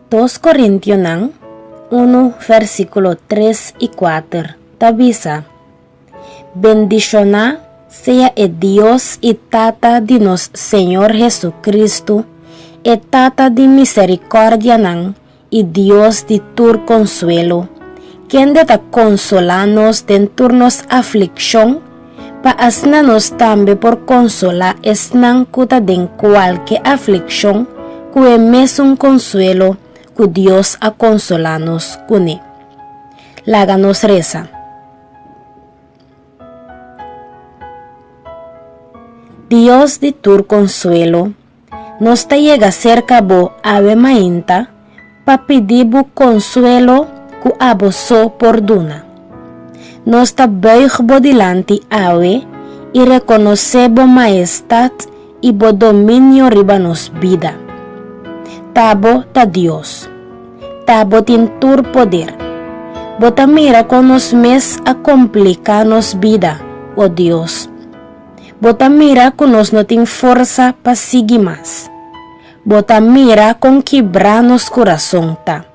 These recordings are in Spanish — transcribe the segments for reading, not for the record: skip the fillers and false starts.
Dos Corintios 1, versículo 3 y 4, tabisa. Bendicioná sea el Dios y Tata de nos Señor Jesucristo, y Tata de misericordia y Dios de tur consuelo, quien de ta consolanos de turnos aflicción, pa asnanos también por consolar esnan cuta de cualquier aflicción, que mes un consuelo, que Dios a consolanos cune. Láganos reza. Dios de tur consuelo, nos te llega cerca bo ave mainta, pa pedir bu consuelo que aboso por duna. Nos ta beig bo dilante ave y reconoce bo majestad y bo dominio riba nos vida. Tabo ta Dios, tabo tin tur poder, bota mira con nos mes a complicarnos vida, oh Dios. Bota mira con nos no tin fuerza pa seguir más. Bota mira con quebrarnos corazón ta.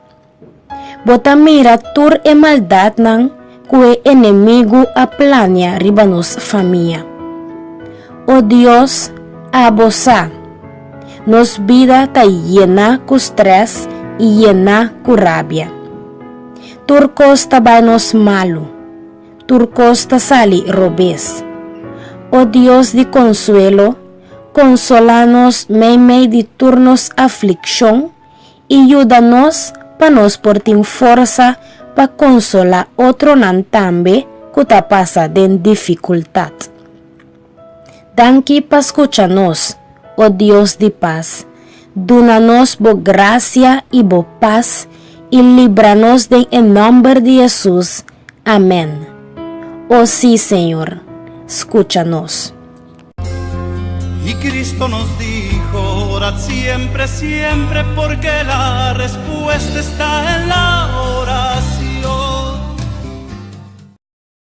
Bota mira tur e maldad nan que enemigo a plania riba nos familia. Oh Dios, abosa. Nos vida ta llena con estrés y llena con rabia. Turcos ta nos malo. Turcos ta sali robes. Oh Dios de consuelo, consolanos mei de turnos aflicción y ayúdanos pa nos portin fuerza pa consolar otro nan tambe que ta pasa den dificultad. Danki pa escuchanos, oh Dios de paz, dúnanos bo gracia y bo paz y líbranos de en nombre de Jesús. Amén. Oh sí, Señor, escúchanos. Y Cristo nos dijo, orad siempre, siempre, porque la respuesta está en la oración.